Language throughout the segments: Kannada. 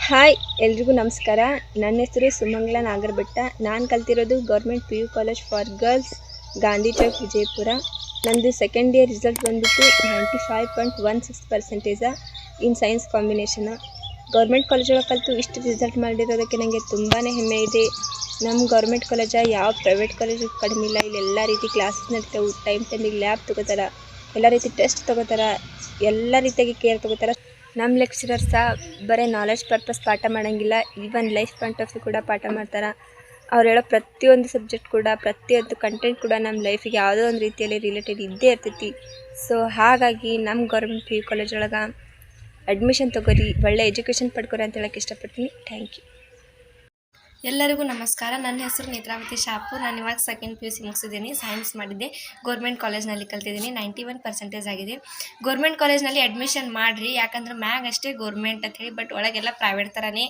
ಹಾಯ್ ಎಲ್ರಿಗೂ ನಮಸ್ಕಾರ. ನನ್ನ ಹೆಸರು ಸುಮಂಗಲ ನಾಗರಬೆಟ್ಟ. ನಾನು ಕಲ್ತಿರೋದು government PU college for girls, Gandhi Chowk, Vijayapura. ನಂದು ಸೆಕೆಂಡ್ ಇಯರ್ ರಿಸಲ್ಟ್ ಬಂದ್ಬಿಟ್ಟು 95.16% ಇನ್ ಸೈನ್ಸ್ ಕಾಂಬಿನೇಷನ್. ಗೌರ್ಮೆಂಟ್ ಕಾಲೇಜೊಳಗೆ ಕಲಿತು ಇಷ್ಟು ರಿಸಲ್ಟ್ ಮಾಡಿರೋದಕ್ಕೆ ನನಗೆ ತುಂಬಾ ಹೆಮ್ಮೆ ಇದೆ. ನಮ್ಮ ಗೌರ್ಮೆಂಟ್ ಕಾಲೇಜ ಯಾವ ಪ್ರೈವೇಟ್ ಕಾಲೇಜು ಕಡಿಮೆ ಇಲ್ಲ. ಇಲ್ಲಿ ಎಲ್ಲ ರೀತಿ ಕ್ಲಾಸಸ್ ನಡೀತಾವೆ. ಟೈಮಿಗೆ ಲ್ಯಾಬ್ ತೊಗೋತಾರೆ, ಎಲ್ಲ ರೀತಿ ಟೆಸ್ಟ್ ತೊಗೋತಾರೆ, ಎಲ್ಲ ರೀತಿಯಾಗಿ ಕೇರ್ ತೊಗೋತಾರೆ. ನಮ್ಮ ಲೆಕ್ಚರರ್ ಸಹ ಬರೀ ನಾಲೆಜ್ ಪರ್ಪಸ್ ಪಾಠ ಮಾಡೋಂಗಿಲ್ಲ, even life point of view ಕೂಡ ಪಾಠ ಮಾಡ್ತಾರೆ. ಅವ್ರು ಹೇಳೋ ಪ್ರತಿಯೊಂದು ಸಬ್ಜೆಕ್ಟ್ ಕೂಡ, ಪ್ರತಿಯೊಂದು ಕಂಟೆಂಟ್ ಕೂಡ ನಮ್ಮ ಲೈಫಿಗೆ ಯಾವುದೋ ಒಂದು ರೀತಿಯಲ್ಲಿ ರಿಲೇಟೆಡ್ ಇದ್ದೇ ಇರ್ತೈತಿ. ಸೊ ಹಾಗಾಗಿ ನಮ್ಮ ಗೌರ್ಮೆಂಟ್ PU ಕಾಲೇಜ್ ಒಳಗೆ ಅಡ್ಮಿಷನ್ ತೊಗೊರಿ, ಒಳ್ಳೆ ಎಜುಕೇಷನ್ ಪಡ್ಕೊರಿ ಅಂತ ಹೇಳಕ್ಕೆ ಇಷ್ಟಪಡ್ತೀನಿ. Thank you. ಎಲ್ಲರಿಗೂ ನಮಸ್ಕಾರ. ನನ್ನ ಹೆಸರು ನೇತ್ರಾವತಿ ಶಾಪೂರ್. ನಾನು ಇವಾಗ ಸೆಕೆಂಡ್ PUC ಮುಗಿಸಿದ್ದೀನಿ. ಸೈನ್ಸ್ ಮಾಡಿದ್ದೆ. ಗೌರ್ಮೆಂಟ್ ಕಾಲೇಜ್ನಲ್ಲಿ ಕಲ್ತಿದ್ದೀನಿ. 91% ಆಗಿದೆ. ಗೌರ್ಮೆಂಟ್ ಕಾಲೇಜ್ನಲ್ಲಿ ಅಡ್ಮಿಷನ್ ಮಾಡಿರಿ, ಯಾಕಂದ್ರೆ ಮ್ಯಾಗ್ ಅಷ್ಟೇ ಗೌರ್ಮೆಂಟ್ ಅಂತ ಹೇಳಿ, ಬಟ್ ಒಳಗೆಲ್ಲ ಪ್ರೈವೇಟ್ ಥರನೇ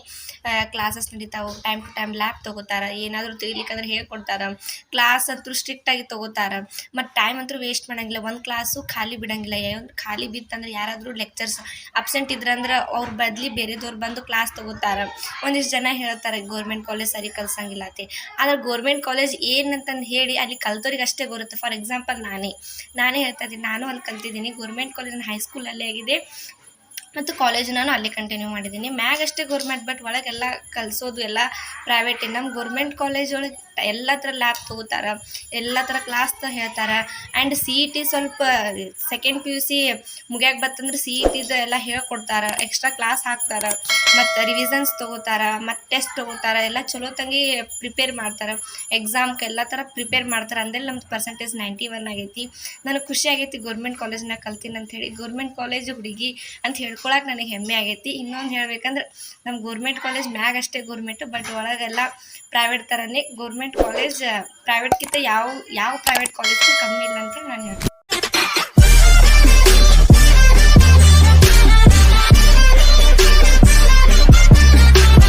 ಕ್ಲಾಸಸ್ ನಡೀತಾವೆ. ಟೈಮ್ ಟು ಟೈಮ್ ಲ್ಯಾಬ್ ತೊಗೋತಾರೆ, ಏನಾದರೂ ತಿಳಿಲಿಕ್ಕಂದ್ರೆ ಹೇಳ್ಕೊಡ್ತಾರೆ. ಕ್ಲಾಸ್ ಅಂತೂ ಸ್ಟ್ರಿಕ್ಟಾಗಿ ತೊಗೋತಾರೆ, ಮತ್ತು ಟೈಮ್ ಅಂತೂ ವೇಸ್ಟ್ ಮಾಡೋಂಗಿಲ್ಲ. ಒಂದು ಕ್ಲಾಸು ಖಾಲಿ ಬಿಡೋಂಗಿಲ್ಲ. ಖಾಲಿ ಬಿತ್ತಂದ್ರೆ ಯಾರಾದರೂ ಲೆಕ್ಚರ್ಸ್ ಅಬ್ಸೆಂಟ್ ಇದ್ರಂದ್ರೆ ಅವ್ರ ಬದಲಿ ಬೇರೆದವ್ರು ಬಂದು ಕ್ಲಾಸ್ ತೊಗೋತಾರೆ. ಒಂದಿಷ್ಟು ಜನ ಹೇಳ್ತಾರೆ ಗೌರ್ಮೆಂಟ್ ಕಾಲೇಜ್ ಸರಿ ಕಲ್ಸಂಗಿಲ್ಲ ಅಂತ. ಆದರೆ ಗೌರ್ಮೆಂಟ್ ಕಾಲೇಜ್ ಏನಂತಂದು ಹೇಳಿ ಅಲ್ಲಿ ಕಲ್ತೋರಿಗೆ ಅಷ್ಟೇ ಬರುತ್ತೆ. ಫಾರ್ ಎಕ್ಸಾಂಪಲ್ ನಾನೇ ಹೇಳ್ತಾ ಇದ್ದೀನಿ, ನಾನು ಅಲ್ಲಿ ಕಲ್ತಿದ್ದೀನಿ. ಗೌರ್ಮೆಂಟ್ ಕಾಲೇಜ್ ನನ್ನ ಹೈಸ್ಕೂಲಲ್ಲೇ ಆಗಿದೆ ಮತ್ತು ಕಾಲೇಜ್ ನಾನು ಅಲ್ಲೇ ಕಂಟಿನ್ಯೂ ಮಾಡಿದ್ದೀನಿ. ಮ್ಯಾಗ್ ಅಷ್ಟೇ ಗೌರ್ಮೆಂಟ್, ಬಟ್ ಒಳಗೆಲ್ಲ ಕಲಿಸೋದು ಎಲ್ಲ ಪ್ರೈವೇಟೇ. ನಮ್ಮ ಗೌರ್ಮೆಂಟ್ ಕಾಲೇಜ್ ಒಳಗೆ ಎಲ್ಲ ಥರ ಲ್ಯಾಬ್ ತೊಗೋತಾರೆ, ಎಲ್ಲ ಥರ ಕ್ಲಾಸ್ ಹೇಳ್ತಾರೆ. ಆ್ಯಂಡ್ CET ಸ್ವಲ್ಪ ಸೆಕೆಂಡ್ PUC ಮುಗಿಯಾಕೆ ಬತ್ತಂದ್ರೆ CETದು ಎಲ್ಲ ಹೇಳ್ಕೊಡ್ತಾರೆ, ಎಕ್ಸ್ಟ್ರಾ ಕ್ಲಾಸ್ ಹಾಕ್ತಾರೆ, ಮತ್ತು ರಿವಿಸನ್ಸ್ ತೊಗೋತಾರೆ, ಮತ್ತು ಟೆಸ್ಟ್ ತೊಗೋತಾರೆ. ಎಲ್ಲ ಚಲೋ ತಂಗಿ ಪ್ರಿಪೇರ್ ಮಾಡ್ತಾರೆ. ಎಕ್ಸಾಮ್ಗೆ ಎಲ್ಲ ಥರ ಪ್ರಿಪೇರ್ ಮಾಡ್ತಾರೆ. ಅಂದೇಳಿ ನಮ್ಮ ಪರ್ಸೆಂಟೇಜ್ 91 ಆಗೈತಿ. ನನಗೆ ಖುಷಿ ಆಗೈತಿ ಗೌರ್ಮೆಂಟ್ ಕಾಲೇಜ್ನಾಗ ಕಲ್ತೀನಿ ಅಂಥೇಳಿ. ಗೌರ್ಮೆಂಟ್ ಕಾಲೇಜ್ ಹುಡುಗಿ ಅಂತ ಹೇಳ್ಕೊಳಕ್ಕೆ ನನಗೆ ಹೆಮ್ಮೆ ಆಗೈತಿ. ಇನ್ನೊಂದು ಹೇಳ್ಬೇಕಂದ್ರೆ ನಮ್ಮ ಗೌರ್ಮೆಂಟ್ ಕಾಲೇಜ್ ಮ್ಯಾಗ್ ಅಷ್ಟೇ ಗೌರ್ಮೆಂಟು, ಬಟ್ ಒಳಗೆಲ್ಲ ಪ್ರೈವೇಟ್ ಥರನೇ. ಗೌರ್ಮೆಂಟ್ ಕಾಲೇಜ್ ಪ್ರೈವೇಟ್ಗಿಂತ ಯಾವ ಪ್ರೈವೇಟ್ ಕಾಲೇಜ್ಗೂ ಕಮ್ಮಿ ಇಲ್ಲ ಅಂತ ನಾನು ಹೇಳ್ತೀನಿ.